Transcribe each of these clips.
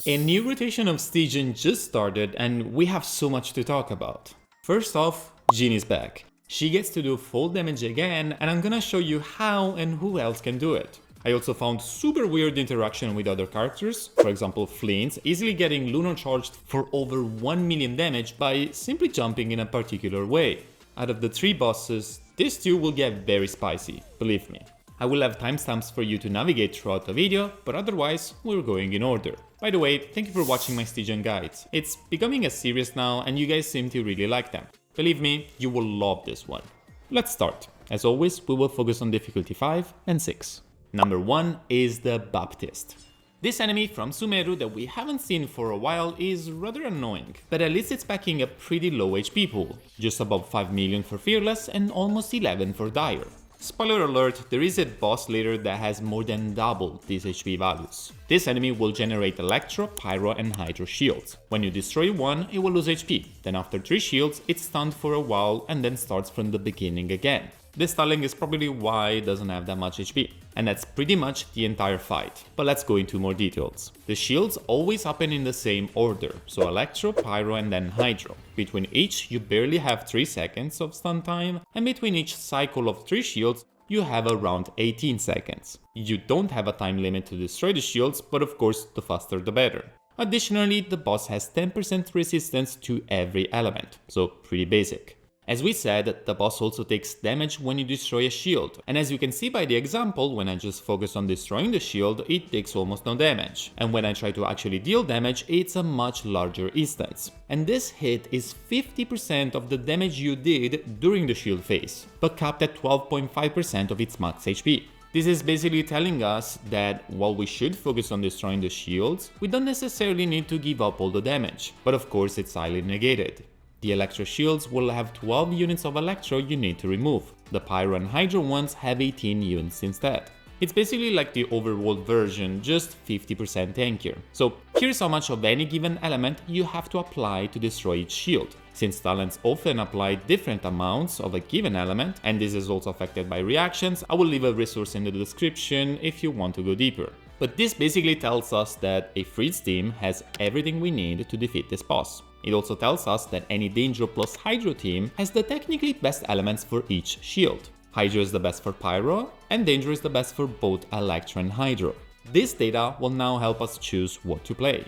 A new rotation of STYGIAN just started and we have so much to talk about. First off, Jean is back. She gets to do full damage again and I'm gonna show you how and who else can do it. I also found super weird interaction with other characters, for example Flint easily getting lunar charged for over 1 million damage by simply jumping in a particular way. Out of the 3 bosses, these 2 will get very spicy, believe me. I will have timestamps for you to navigate throughout the video, but otherwise we're going in order. By the way, thank you for watching my STYGIAN guides. It's becoming a series now and you guys seem to really like them. Believe me, you will love this one. Let's start. As always, we will focus on difficulty 5 and 6. Number 1 is the Baptist. This enemy from Sumeru that we haven't seen for a while is rather annoying, but at least it's packing a pretty low HP pool, just above 5 million for Fearless and almost 11 for Dire. Spoiler alert, there is a boss later that has more than double these HP values. This enemy will generate Electro, Pyro and Hydro shields. When you destroy one, it will lose HP, then after 3 shields, it's stunned for a while and then starts from the beginning again. This stalling is probably why it doesn't have that much HP. And that's pretty much the entire fight. But let's go into more details. The shields always happen in the same order, so Electro, Pyro and then Hydro. Between each you barely have 3 seconds of stun time, and between each cycle of 3 shields you have around 18 seconds. You don't have a time limit to destroy the shields, but of course the faster the better. Additionally, the boss has 10% resistance to every element, so pretty basic. As we said, the boss also takes damage when you destroy a shield, and as you can see by the example, when I just focus on destroying the shield, it takes almost no damage, and when I try to actually deal damage, it's a much larger instance. And this hit is 50% of the damage you did during the shield phase, but capped at 12.5% of its max HP. This is basically telling us that while we should focus on destroying the shields, we don't necessarily need to give up all the damage, but of course it's highly negated. The Electro shields will have 12 units of Electro you need to remove. The Pyro and Hydro ones have 18 units instead. It's basically like the overworld version, just 50% tankier. So here's how much of any given element you have to apply to destroy each shield. Since talents often apply different amounts of a given element, and this is also affected by reactions, I will leave a resource in the description if you want to go deeper. But this basically tells us that a Freeze team has everything we need to defeat this boss. It also tells us that any Danger plus Hydro team has the technically best elements for each shield. Hydro is the best for Pyro, and Danger is the best for both Electro and Hydro. This data will now help us choose what to play.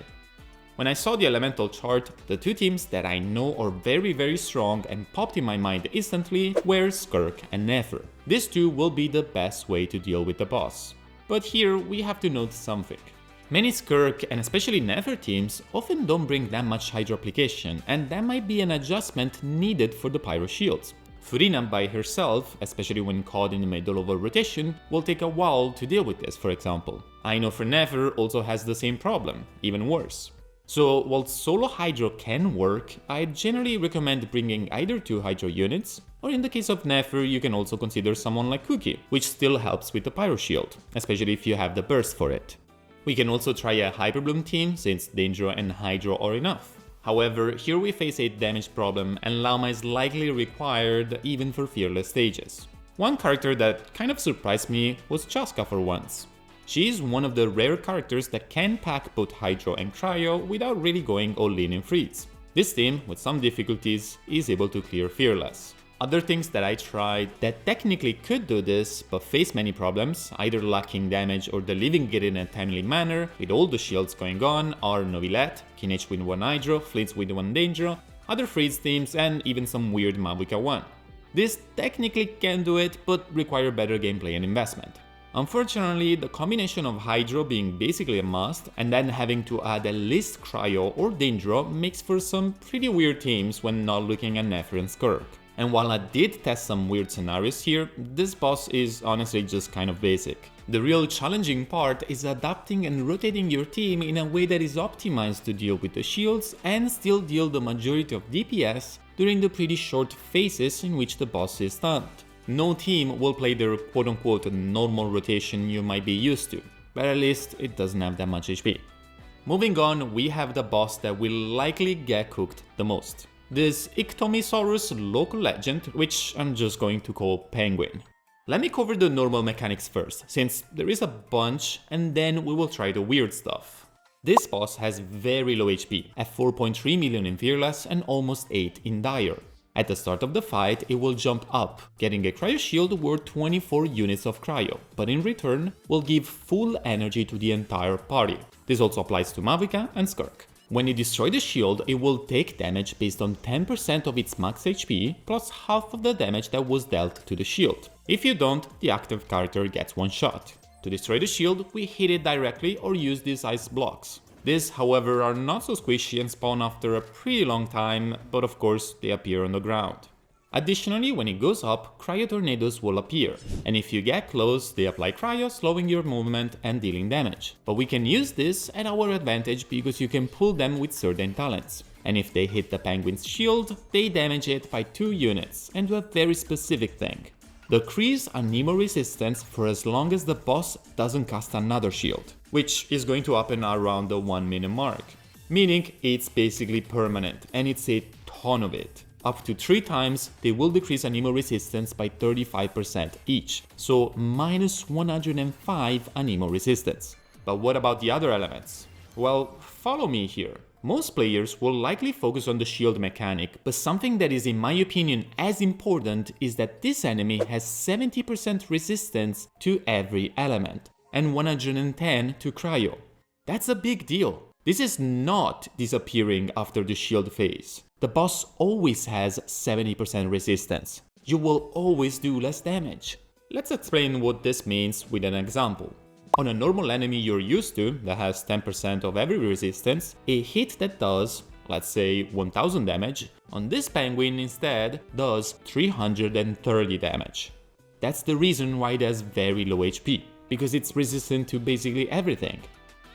When I saw the elemental chart, the 2 teams that I know are very strong and popped in my mind instantly were Skirk and Nefer. These 2 will be the best way to deal with the boss. But here we have to note something. Many Skirk and especially Nefer teams often don't bring that much Hydro application, and that might be an adjustment needed for the Pyro shields. Furina by herself, especially when caught in the middle of a rotation, will take a while to deal with this, for example. I know for Nefer also has the same problem, even worse. So while solo Hydro can work, I generally recommend bringing either 2 Hydro units, or in the case of Nefer you can also consider someone like Cookie, which still helps with the Pyro shield, especially if you have the burst for it. We can also try a Hyperbloom team since Danger and Hydro are enough. However, here we face a damage problem and Llama is likely required even for Fearless stages. One character that kind of surprised me was Chaska for once. She is one of the rare characters that can pack both Hydro and Cryo without really going all in Freeze. This team, with some difficulties, is able to clear Fearless. Other things that I tried that technically could do this but face many problems, either lacking damage or delivering it in a timely manner with all the shields going on, are Novilette, Kinech with 1 Hydro, Flitz with 1 Danger, other Freeze teams and even some weird Mavuka 1. This technically can do it but require better gameplay and investment. Unfortunately, the combination of Hydro being basically a must and then having to add at least Cryo or Danger makes for some pretty weird teams when not looking at Nefer and Skirk. And while I did test some weird scenarios here, this boss is honestly just kind of basic. The real challenging part is adapting and rotating your team in a way that is optimized to deal with the shields and still deal the majority of DPS during the pretty short phases in which the boss is stunned. No team will play their quote-unquote normal rotation you might be used to, but at least it doesn't have that much HP. Moving on, we have the boss that will likely get cooked the most. This Iktomisarurus local legend, which I'm just going to call Penguin. Let me cover the normal mechanics first, since there is a bunch, and then we will try the weird stuff. This boss has very low HP, at 4.3 million in Fearless and almost 8 in Dire. At the start of the fight, it will jump up, getting a cryo shield worth 24 units of cryo, but in return will give full energy to the entire party. This also applies to Mavica and Skirk. When you destroy the shield, it will take damage based on 10% of its max HP, plus half of the damage that was dealt to the shield. If you don't, the active character gets one shot. To destroy the shield, we hit it directly or use these ice blocks. These, however, are not so squishy and spawn after a pretty long time, but of course they appear on the ground. Additionally, when it goes up, cryo tornadoes will appear, and if you get close, they apply cryo, slowing your movement and dealing damage. But we can use this at our advantage because you can pull them with certain talents. And if they hit the penguin's shield, they damage it by 2 units, and do a very specific thing. Decrease Anemo resistance for as long as the boss doesn't cast another shield, which is going to happen around the 1 minute mark. Meaning it's basically permanent, and it's a ton of it. Up to 3 times, they will decrease Anemo resistance by 35% each, so minus 105 Anemo resistance. But what about the other elements? Well, follow me here. Most players will likely focus on the shield mechanic, but something that is in my opinion as important is that this enemy has 70% resistance to every element, and 110 to cryo. That's a big deal. This is not disappearing after the shield phase. The boss always has 70% resistance. You will always do less damage. Let's explain what this means with an example. On a normal enemy you're used to, that has 10% of every resistance, a hit that does, let's say, 1000 damage, on this penguin instead does 330 damage. That's the reason why it has very low HP, because it's resistant to basically everything.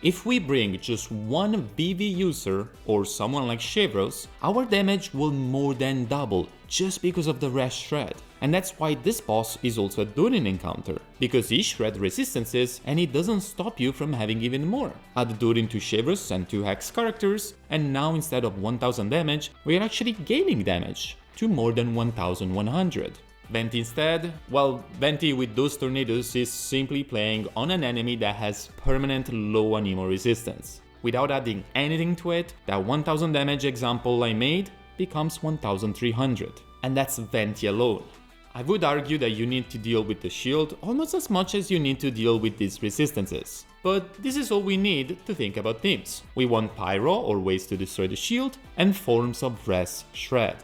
If we bring just one VV user, or someone like Chevros, our damage will more than double just because of the Rash Shred. And that's why this boss is also a Durin encounter, because he shred resistances and it doesn't stop you from having even more. Add Durin to Chevros and 2 Hex characters, and now instead of 1000 damage, we are actually gaining damage to more than 1100. Venti instead? Well, Venti with those tornadoes is simply playing on an enemy that has permanent low Anemo resistance. Without adding anything to it, that 1000 damage example I made becomes 1300. And that's Venti alone. I would argue that you need to deal with the shield almost as much as you need to deal with these resistances. But this is all we need to think about teams. We want pyro or ways to destroy the shield, and forms of res shred.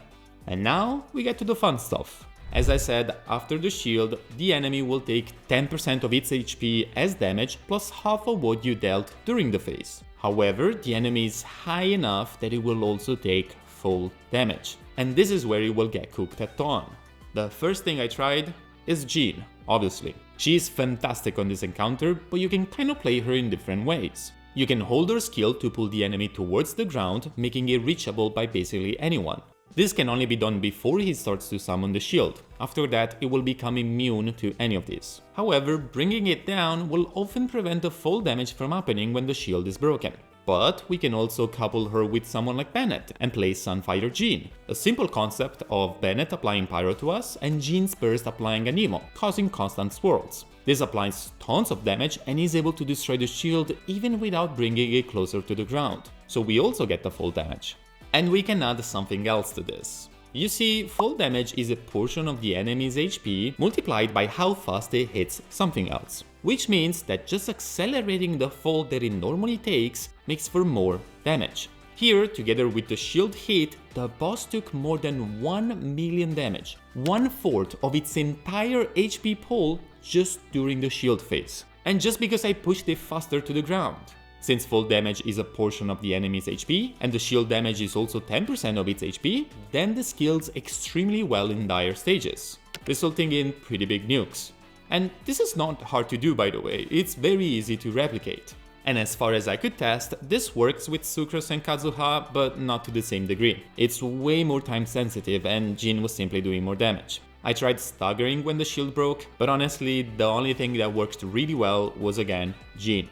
And now we get to the fun stuff. As I said, after the shield, the enemy will take 10% of its HP as damage plus half of what you dealt during the phase. However, the enemy is high enough that it will also take full damage. And this is where it will get cooked at dawn. The first thing I tried is Jean, obviously. She is fantastic on this encounter, but you can kind of play her in different ways. You can hold her skill to pull the enemy towards the ground, making it reachable by basically anyone. This can only be done before he starts to summon the shield. After that, it will become immune to any of this. However, bringing it down will often prevent the full damage from happening when the shield is broken. But we can also couple her with someone like Bennett and play Sunfighter Jean, a simple concept of Bennett applying pyro to us and Jean's burst applying Anemo, causing constant swirls. This applies tons of damage and is able to destroy the shield even without bringing it closer to the ground, so we also get the full damage. And we can add something else to this. You see, full damage is a portion of the enemy's HP multiplied by how fast it hits something else. Which means that just accelerating the fall that it normally takes makes for more damage. Here, together with the shield hit, the boss took more than 1 million damage, 1/4 of its entire HP pull just during the shield phase. And just because I pushed it faster to the ground. Since full damage is a portion of the enemy's HP, and the shield damage is also 10% of its HP, then the skills extremely well in dire stages, resulting in pretty big nukes. And this is not hard to do, by the way, it's very easy to replicate. And as far as I could test, this works with Sucrose and Kazuha, but not to the same degree. It's way more time sensitive and Jin was simply doing more damage. I tried staggering when the shield broke, but honestly, the only thing that worked really well was again, Jin.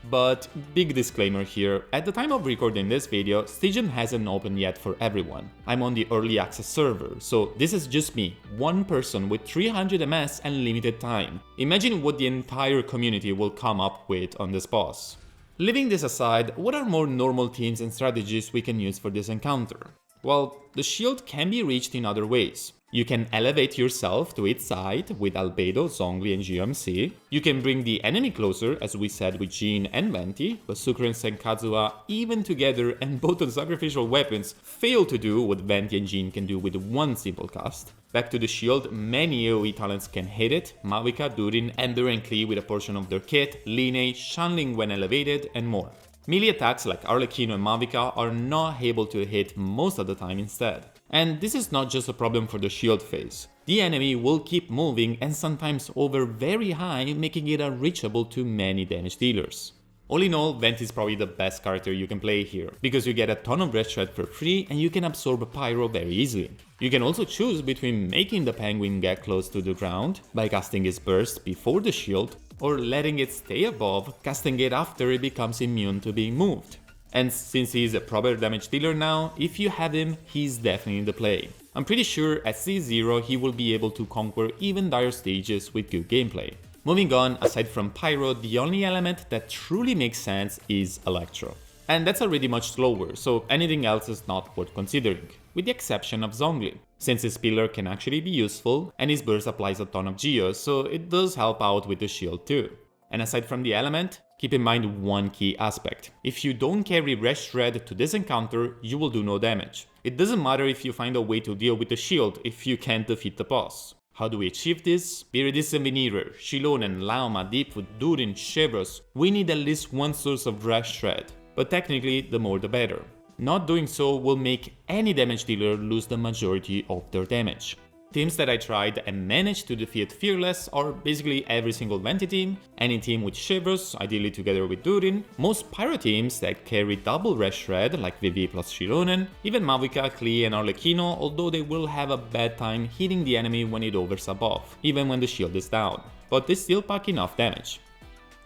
But big disclaimer here, at the time of recording this video, STYGIAN hasn't opened yet for everyone. I'm on the early access server, so this is just me, one person with 300 MS and limited time. Imagine what the entire community will come up with on this boss. Leaving this aside, what are more normal teams and strategies we can use for this encounter? Well, the shield can be reached in other ways. You can elevate yourself to its side with Albedo, Zhongli and GMC. You can bring the enemy closer, as we said with Jin and Venti, but Sucre and Senkazua, even together and both on sacrificial weapons, fail to do what Venti and Jin can do with one simple cast. Back to the shield, many AoE talents can hit it, Mavica, Durin, Ender and Klee with a portion of their kit, Line, Shanling when elevated, and more. Melee attacks like Arlecchino and Mavica are not able to hit most of the time instead. And this is not just a problem for the shield phase. The enemy will keep moving and sometimes over very high, making it unreachable to many damage dealers. All in all, Venti is probably the best character you can play here, because you get a ton of breath shred for free and you can absorb pyro very easily. You can also choose between making the penguin get close to the ground by casting his burst before the shield, or letting it stay above, casting it after it becomes immune to being moved. And since he's a proper damage dealer now, if you have him, he's definitely the play. I'm pretty sure at C0 he will be able to conquer even dire stages with good gameplay. Moving on, aside from Pyro, the only element that truly makes sense is Electro. And that's already much slower, so anything else is not worth considering, with the exception of Zhongli, since his pillar can actually be useful and his burst applies a ton of geos, so it does help out with the shield too. And aside from the element, keep in mind one key aspect. If you don't carry Resh Shred to this encounter, you will do no damage. It doesn't matter if you find a way to deal with the shield if you can't defeat the boss. How do we achieve this? Viridiscent Veneerer, Shilonen, Lauma, Deepwood, Durin, Chevros, we need at least one source of Resh Shred, but technically the more the better. Not doing so will make any damage dealer lose the majority of their damage. Teams that I tried and managed to defeat Fearless are basically every single Venti team, any team with Chevros, ideally together with Durin, most Pyro teams that carry double Resh Shred like VV plus Shilonen, even Mavica, Klee and Arlecchino, although they will have a bad time hitting the enemy when it hovers above, even when the shield is down, but they still pack enough damage.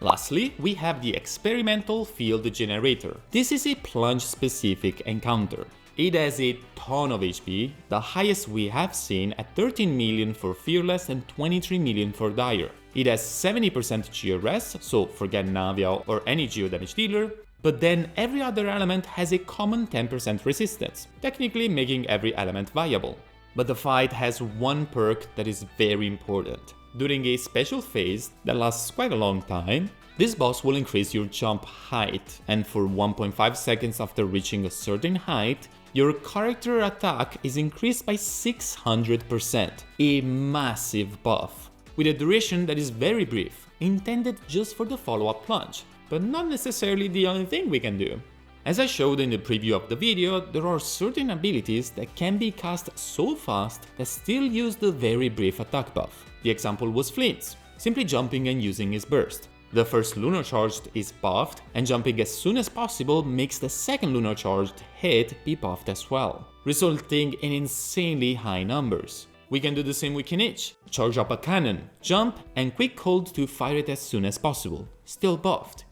Lastly, we have the Experimental Field Generator. This is a plunge-specific encounter. It has a ton of HP, the highest we have seen at 13 million for Fearless and 23 million for Dire. It has 70% Geo Res, so forget Navia or any Geo damage dealer, but then every other element has a common 10% resistance, technically making every element viable. But the fight has one perk that is very important. During a special phase that lasts quite a long time, this boss will increase your jump height, and for 1.5 seconds after reaching a certain height, your character attack is increased by 600%, a massive buff, with a duration that is very brief, intended just for the follow-up plunge, but not necessarily the only thing we can do. As I showed in the preview of the video, there are certain abilities that can be cast so fast that still use the very brief attack buff. The example was Flint's, simply jumping and using his burst. The first Lunar Charged is buffed, and jumping as soon as possible makes the second Lunar Charged hit be buffed as well, resulting in insanely high numbers. We can do the same with Kinich, charge up a cannon, jump, and quick hold to fire it as soon as possible, still buffed.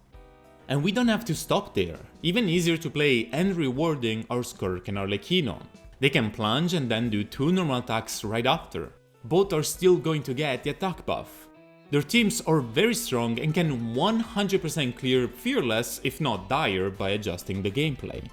And we don't have to stop there. Even easier to play and rewarding are Skirk and Arlecchino. They can plunge and then do 2 normal attacks right after. Both are still going to get the attack buff. Their teams are very strong and can 100% clear Fearless, if not Dire, by adjusting the gameplay.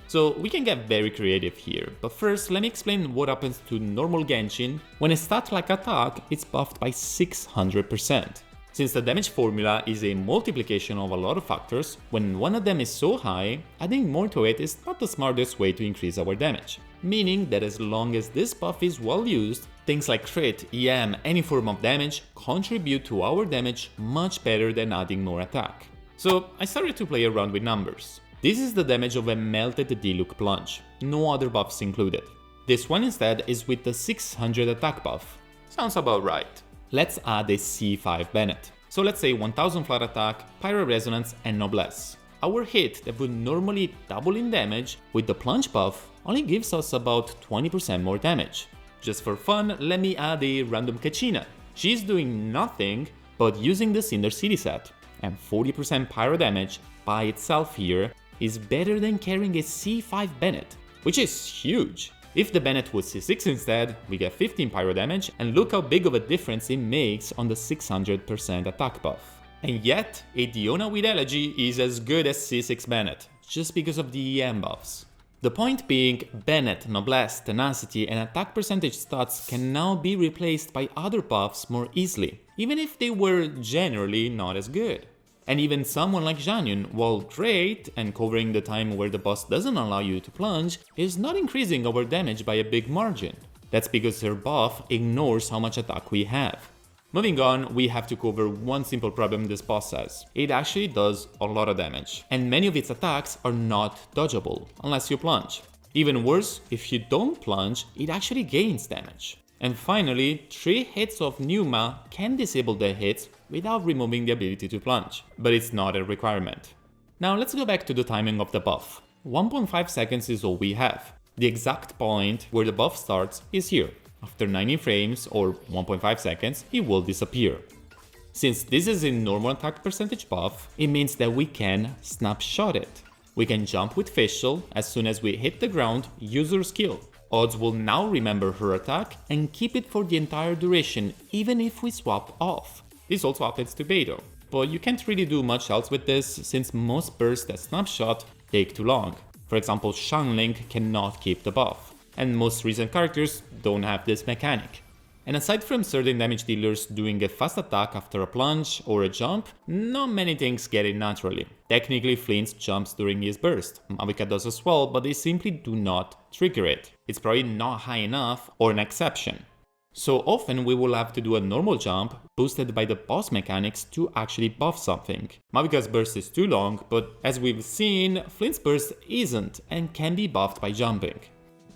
So we can get very creative here, but first let me explain what happens to normal Genshin when a stat like attack is buffed by 600%. Since the damage formula is a multiplication of a lot of factors, when one of them is so high, adding more to it is not the smartest way to increase our damage. Meaning that as long as this buff is well used, things like crit, EM, any form of damage contribute to our damage much better than adding more attack. So I started to play around with numbers. This is the damage of a melted Diluc plunge, no other buffs included. This one instead is with the 600 attack buff. Sounds about right. Let's add a C5 Bennett. So let's say 1000 flat attack, Pyro Resonance and Noblesse. Our hit that would normally double in damage with the plunge buff only gives us about 20% more damage. Just for fun, let me add a random Kachina. She's doing nothing but using the Cinder City set, and 40% pyro damage by itself here is better than carrying a C5 Bennett, which is huge. If the Bennett was C6 instead, we get 15 pyro damage, and look how big of a difference it makes on the 600% attack buff. And yet, a Diona with Elegy is as good as C6 Bennett, just because of the EM buffs. The point being, Bennett, Noblesse, Tenacity and attack percentage stats can now be replaced by other buffs more easily, even if they were generally not as good. And even someone like Jianyun, while great and covering the time where the boss doesn't allow you to plunge, is not increasing our damage by a big margin. That's because her buff ignores how much attack we have. Moving on, we have to cover one simple problem this boss has. It actually does a lot of damage, and many of its attacks are not dodgeable, unless you plunge. Even worse, if you don't plunge, it actually gains damage. And finally, 3 hits of Pneuma can disable the hits without removing the ability to plunge, but it's not a requirement. Now let's go back to the timing of the buff. 1.5 seconds is all we have. The exact point where the buff starts is here. After 90 frames or 1.5 seconds, it will disappear. Since this is a normal attack percentage buff, it means that we can snapshot it. We can jump with facial as soon as we hit the ground, use her skill. Odds will now remember her attack and keep it for the entire duration, even if we swap off. This also happens to Beidou, but you can't really do much else with this since most bursts that snapshot take too long. For example, Xiangling cannot keep the buff, and most recent characters don't have this mechanic. And aside from certain damage dealers doing a fast attack after a plunge or a jump, not many things get it naturally. Technically, Flint jumps during his burst, Mavica does as well, but they simply do not trigger it. It's probably not high enough or an exception. So often we will have to do a normal jump boosted by the boss mechanics to actually buff something. Mavica's burst is too long, but as we've seen, Flint's burst isn't and can be buffed by jumping.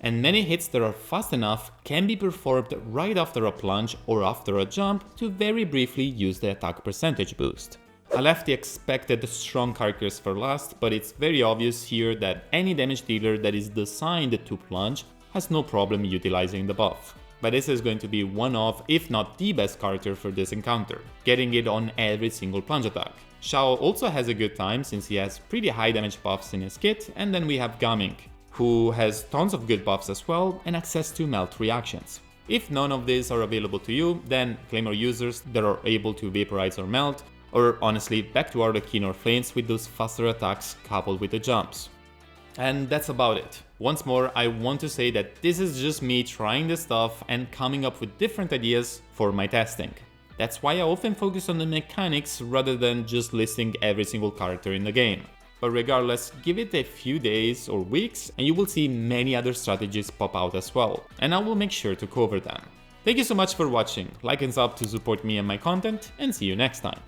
And many hits that are fast enough can be performed right after a plunge or after a jump to very briefly use the attack percentage boost. I left the expected strong characters for last, but it's very obvious here that any damage dealer that is designed to plunge has no problem utilizing the buff. But this is going to be one of, if not the best character for this encounter, getting it on every single plunge attack. Xiao also has a good time since he has pretty high damage buffs in his kit, and then we have Gaming, who has tons of good buffs as well and access to melt reactions. If none of these are available to you, then Claymore users that are able to vaporize or melt, or honestly back to Arlequin or Flames with those faster attacks coupled with the jumps. And that's about it. Once more, I want to say that this is just me trying this stuff and coming up with different ideas for my testing. That's why I often focus on the mechanics rather than just listing every single character in the game. But regardless, give it a few days or weeks and you will see many other strategies pop out as well, and I will make sure to cover them. Thank you so much for watching, like and sub to support me and my content, and see you next time.